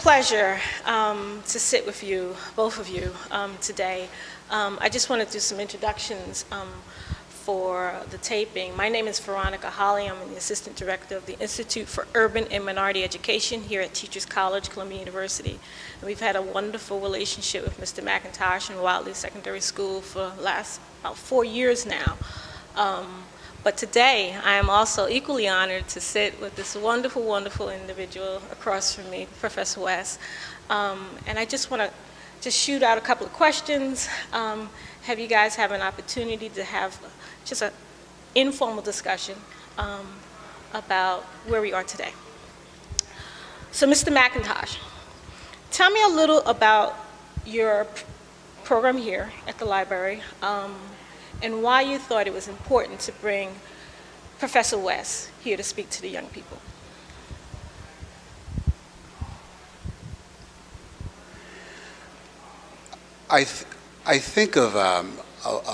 pleasure to sit with you, both of you, today. I just want to do some introductions for the taping. My name is Veronica. I'm the Assistant Director of the Institute for Urban and Minority Education here at Teachers College, Columbia University. And we've had a wonderful relationship with Mr. McIntosh in Wildley Secondary School for the last about 4 years now. But today, I am also equally honored to sit with this wonderful, wonderful individual across from me, Professor West. And I just want to just shoot out a couple of questions, have you guys have an opportunity to have just an informal discussion about where we are today. So, Mr. McIntosh, tell me a little about your program here at the library, and why you thought it was important to bring Professor West here to speak to the young people. I think of a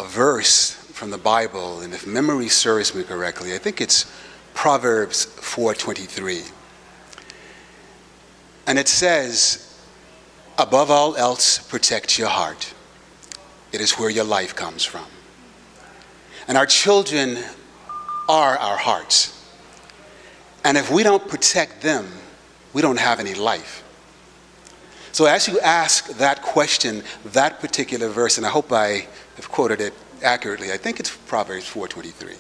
verse from the Bible, and if memory serves me correctly, I think it's Proverbs 4:23. And it says, above all else, protect your heart. It is where your life comes from. And our children are our hearts. And if we don't protect them, we don't have any life. So as you ask that question, that particular verse, and I hope I have quoted it accurately, I think it's Proverbs 4:23.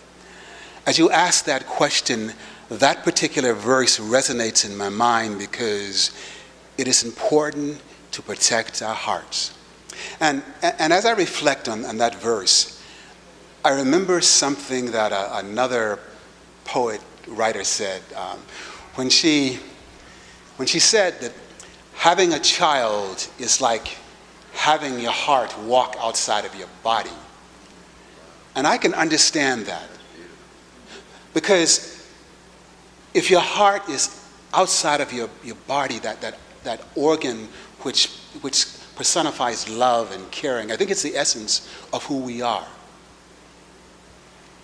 As you ask that question, that particular verse resonates in my mind because it is important to protect our hearts. And as I reflect on that verse, I remember something that another poet writer said when she said that having a child is like having your heart walk outside of your body. And I can understand that. Because if your heart is outside of your body, that organ which personifies love and caring, I think it's the essence of who we are.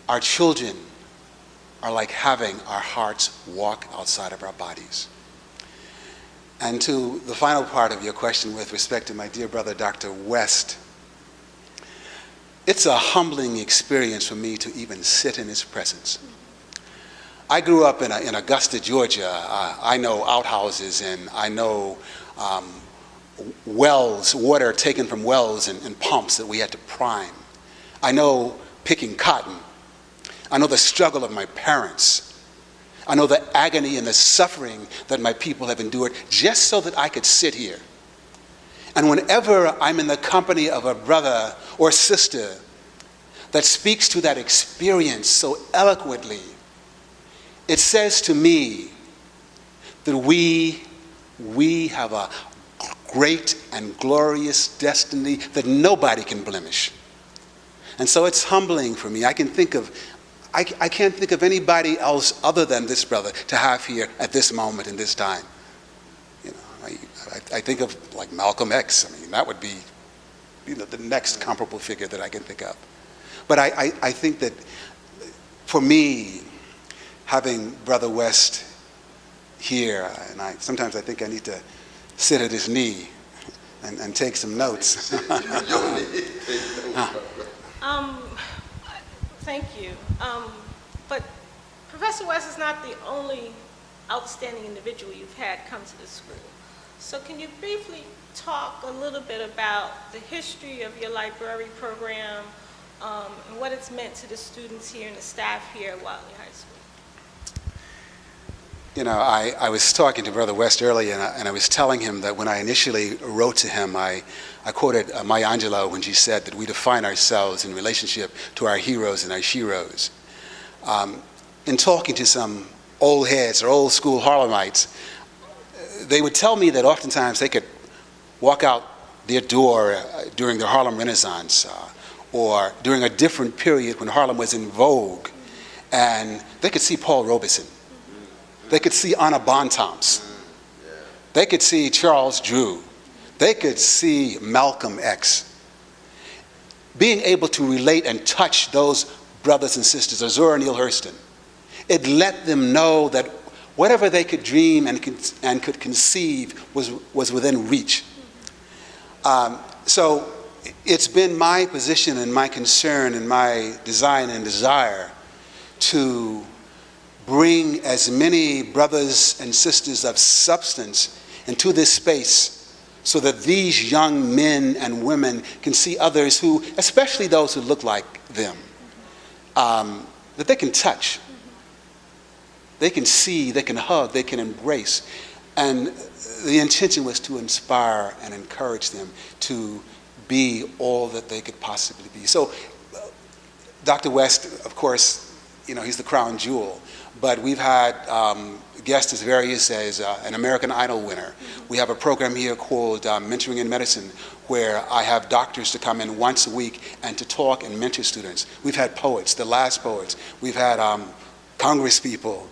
Our children are like having our hearts walk outside of our bodies. And to the final part of your question with respect to my dear brother, Dr. West, it's a humbling experience for me to even sit in his presence. I grew up in Augusta, Georgia. I know outhouses, and I know wells, water taken from wells and pumps that we had to prime. I know picking cotton. I know the struggle of my parents. I know the agony and the suffering that my people have endured just so that I could sit here. And whenever I'm in the company of a brother or sister that speaks to that experience so eloquently, it says to me that we have a great and glorious destiny that nobody can blemish. And so it's humbling for me. I can't think of anybody else other than this brother to have here at this moment in this time. You know, I think of like Malcolm X. I mean, that would be, the next comparable figure that I can think of. But I think that for me, having Brother West here, and sometimes I think I need to sit at his knee and take some notes. Thank you. But Professor West is not the only outstanding individual you've had come to the school. So can you briefly talk a little bit about the history of your library program and what it's meant to the students here and the staff here at Wildley High School? You know, I was talking to Brother West earlier, and I was telling him that when I initially wrote to him, I quoted Maya Angelou when she said that we define ourselves in relationship to our heroes and our sheroes. In talking to some old heads or old school Harlemites, they would tell me that oftentimes they could walk out their door during the Harlem Renaissance or during a different period when Harlem was in vogue, and they could see Paul Robeson. They could see Anna Bontemps. They could see Charles Drew. They could see Malcolm X. Being able to relate and touch those brothers and sisters, or Zora Neale Hurston, it let them know that whatever they could dream and could conceive was within reach. So it's been my position and my concern and my design and desire to bring as many brothers and sisters of substance into this space so that these young men and women can see others who, especially those who look like them, that they can touch, they can see, they can hug, they can embrace. And the intention was to inspire and encourage them to be all that they could possibly be. So Dr. West, of course, he's the crown jewel, but we've had guests as various as an American Idol winner. We have a program here called Mentoring in Medicine, where I have doctors to come in once a week and to talk and mentor students. We've had poets, the last poets. We've had Congress people.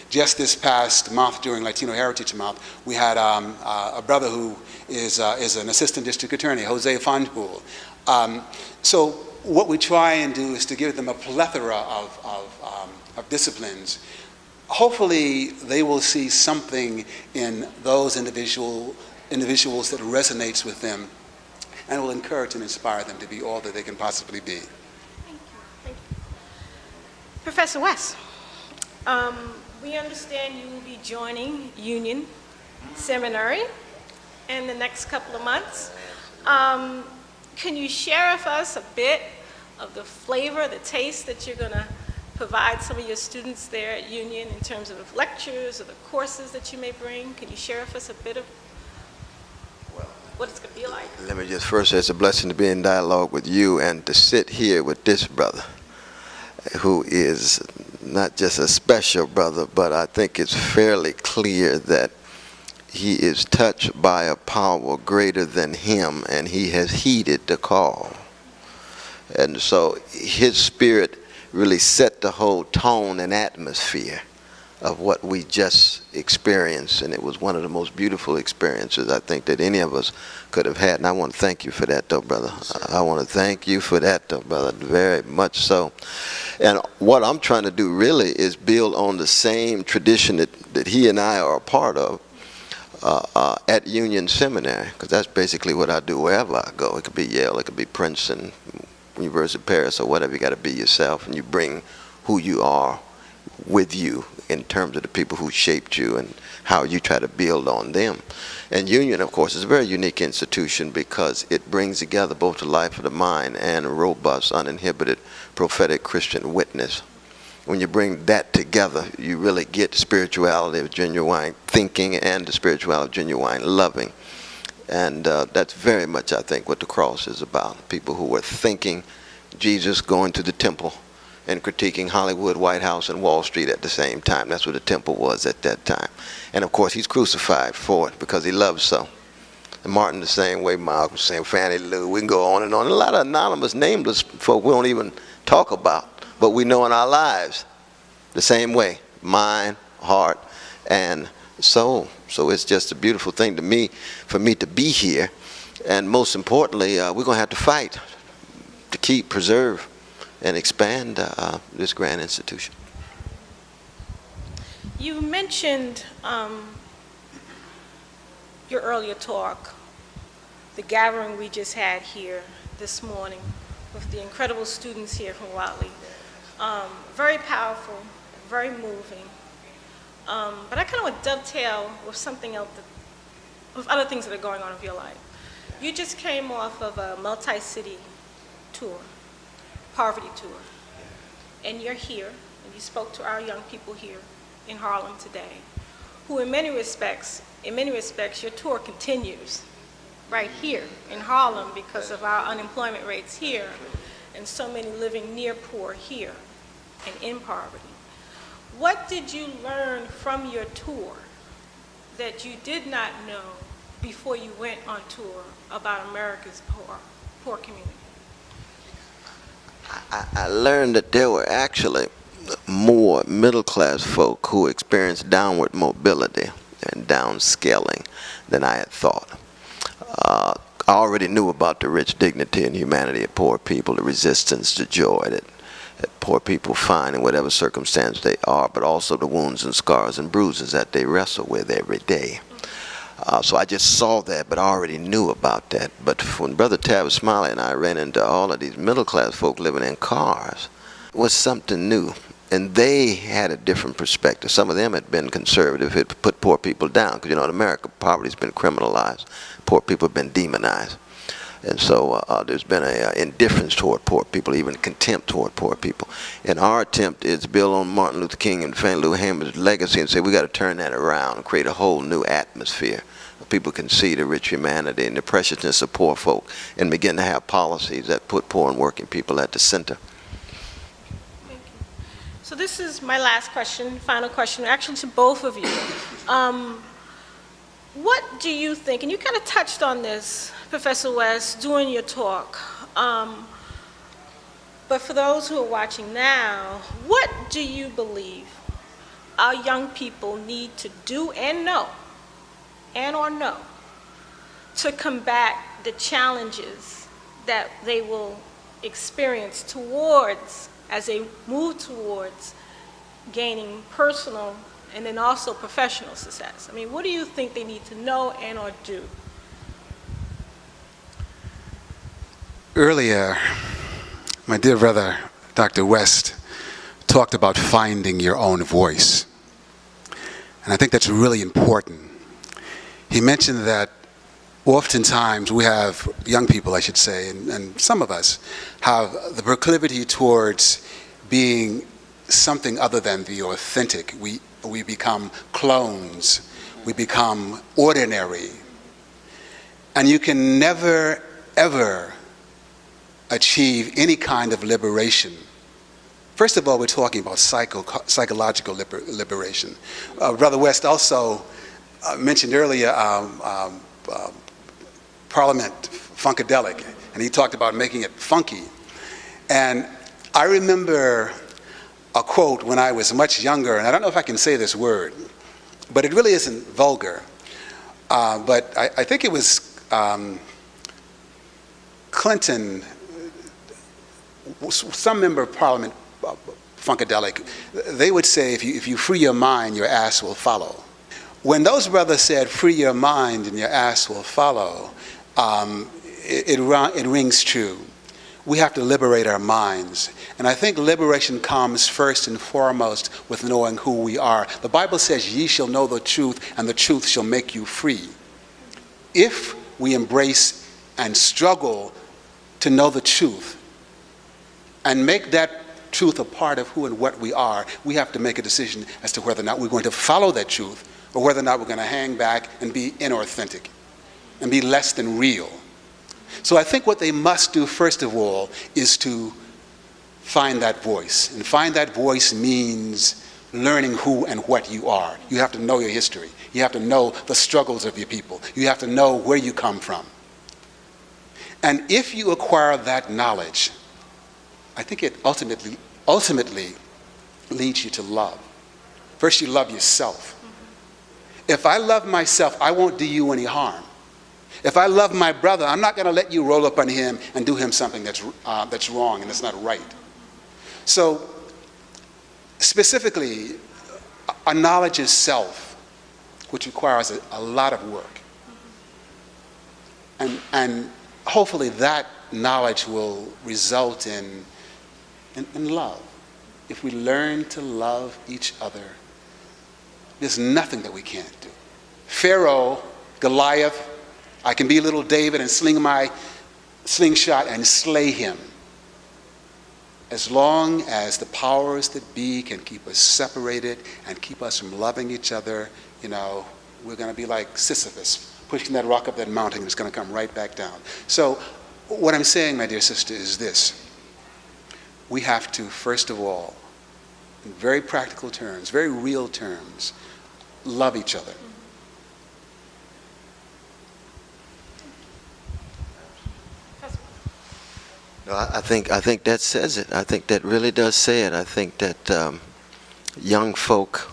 Just this past month, during Latino Heritage Month, we had a brother who is an assistant district attorney, Jose Fanjul. So what we try and do is to give them a plethora of disciplines. Hopefully, they will see something in those individuals that resonates with them, and will encourage and inspire them to be all that they can possibly be. Thank you. Thank you. Professor West, we understand you will be joining Union Seminary in the next couple of months. Can you share with us a bit of the flavor, the taste that you're going to provide some of your students there at Union in terms of lectures or the courses that you may bring? Can you share with us a bit of what it's going to be like? Let me just first say it's a blessing to be in dialogue with you and to sit here with this brother who is not just a special brother, but I think it's fairly clear that he is touched by a power greater than him, and he has heeded the call. And so his spirit really set the whole tone and atmosphere of what we just experienced, and it was one of the most beautiful experiences I think that any of us could have had. And I want to thank you for that, though, brother. I want to thank you for that, though, brother, very much so. And what I'm trying to do really is build on the same tradition that he and I are a part of at Union Seminary, because that's basically what I do wherever I go. It could be Yale, it could be Princeton, University of Paris, or whatever. You got to be yourself, and you bring who you are with you in terms of the people who shaped you and how you try to build on them. And Union, of course, is a very unique institution because it brings together both the life of the mind and a robust, uninhibited, prophetic Christian witness. When you bring that together, you really get the spirituality of genuine thinking and the spirituality of genuine loving. And that's very much, I think, what the cross is about. People who were thinking Jesus going to the temple and critiquing Hollywood, White House, and Wall Street at the same time. That's what the temple was at that time. And of course, he's crucified for it because he loves so. And Martin the same way, Malcolm the same, Fannie Lou, we can go on. And a lot of anonymous, nameless folk we don't even talk about, but we know in our lives the same way, mind, heart, and soul. So it's just a beautiful thing to me, for me to be here. And most importantly, we're going to have to fight to keep, preserve, and expand this grand institution. You mentioned your earlier talk, the gathering we just had here this morning with the incredible students here from Watley. Very powerful, very moving. But I kind of want to dovetail with something else, with other things that are going on in your life. You just came off of a multi-city tour, poverty tour, and you're here, and you spoke to our young people here in Harlem today, who in many respects, your tour continues right here in Harlem because of our unemployment rates here, and so many living near poor here and in poverty. What did you learn from your tour that you did not know before you went on tour about America's poor community? I learned that there were actually more middle-class folk who experienced downward mobility and downscaling than I had thought. I already knew about the rich dignity and humanity of poor people, the resistance, the joy that that poor people find in whatever circumstance they are, but also the wounds and scars and bruises that they wrestle with every day. So I just saw that, but I already knew about that. But when Brother Tavis Smiley and I ran into all of these middle-class folk living in cars, it was something new. And they had a different perspective. Some of them had been conservative, had put poor people down. Because, you know, in America, poverty's been criminalized. Poor people have been demonized. And so there's been an indifference toward poor people, even contempt toward poor people. And our attempt is to build on Martin Luther King and Fannie Lou Hamer's legacy and say we got to turn that around and create a whole new atmosphere where people can see the rich humanity and the preciousness of poor folk and begin to have policies that put poor and working people at the center. Thank you. So this is my last question, final question, actually to both of you. What do you think, and you kind of touched on this, Professor West, during your talk, but for those who are watching now, what do you believe our young people need to do and know, to combat the challenges that they will experience towards, as they move towards gaining personal and then also professional success? I mean, what do you think they need to know and or do? Earlier, my dear brother, Dr. West, talked about finding your own voice. And I think that's really important. He mentioned that oftentimes we have, young people I should say, and some of us, have the proclivity towards being something other than the authentic. We become clones. We become ordinary. And you can never, ever achieve any kind of liberation. First of all, we're talking about psychological liberation. Brother West also mentioned earlier Parliament Funkadelic, and he talked about making it funky. And I remember a quote when I was much younger, and I don't know if I can say this word, but it really isn't vulgar. But I think it was Clinton, some member of Parliament, Funkadelic, they would say, if you free your mind, your ass will follow. When those brothers said, free your mind and your ass will follow, it rings true. We have to liberate our minds. And I think liberation comes first and foremost with knowing who we are. The Bible says, ye shall know the truth, and the truth shall make you free. If we embrace and struggle to know the truth and make that truth a part of who and what we are, we have to make a decision as to whether or not we're going to follow that truth or whether or not we're going to hang back and be inauthentic and be less than real. So I think what they must do, first of all, is to find that voice. And find that voice means learning who and what you are. You have to know your history. You have to know the struggles of your people. You have to know where you come from. And if you acquire that knowledge, I think it ultimately leads you to love. First, you love yourself. If I love myself, I won't do you any harm. If I love my brother, I'm not going to let you roll up on him and do him something that's wrong and that's not right. So, specifically, a knowledge of self, which requires a lot of work. And hopefully that knowledge will result in love. If we learn to love each other, there's nothing that we can't do. Pharaoh, Goliath, I can be little David and sling my slingshot and slay him. As long as the powers that be can keep us separated and keep us from loving each other, we're going to be like Sisyphus, pushing that rock up that mountain, it's going to come right back down. So what I'm saying, my dear sister, is this. We have to, first of all, in very practical terms, very real terms, love each other. No, I think that says it. I think that really does say it. I think that young folk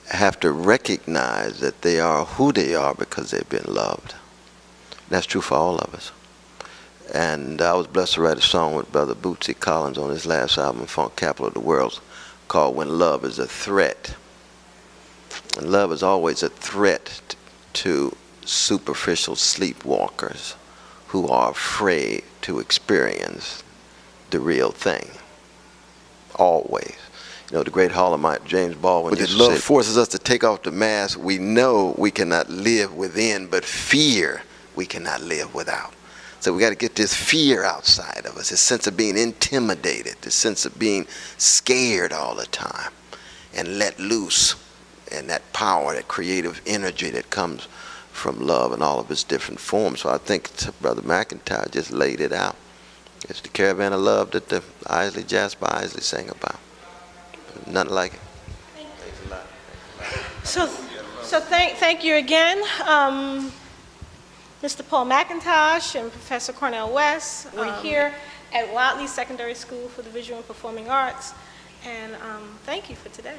have to recognize that they are who they are because they've been loved. That's true for all of us. And I was blessed to write a song with Brother Bootsy Collins on his last album, Funk Capital of the World, called When Love is a Threat. And love is always a threat to superficial sleepwalkers who are afraid to experience the real thing. Always. You know, the great Harlemite James Baldwin used to say, love forces us to take off the mask we know we cannot live within, but fear we cannot live without. So we got to get this fear outside of us, this sense of being intimidated, this sense of being scared all the time, and let loose. And that power, that creative energy that comes from love in all of its different forms. So I think Brother McIntosh just laid it out. It's the caravan of love that the Isley, Jasper Isley sang about. Nothing like it. Thanks a lot. So thank you again, Mr. Paul McIntosh and Professor Cornel West. We're here at Wadley Secondary School for the Visual and Performing Arts, and thank you for today.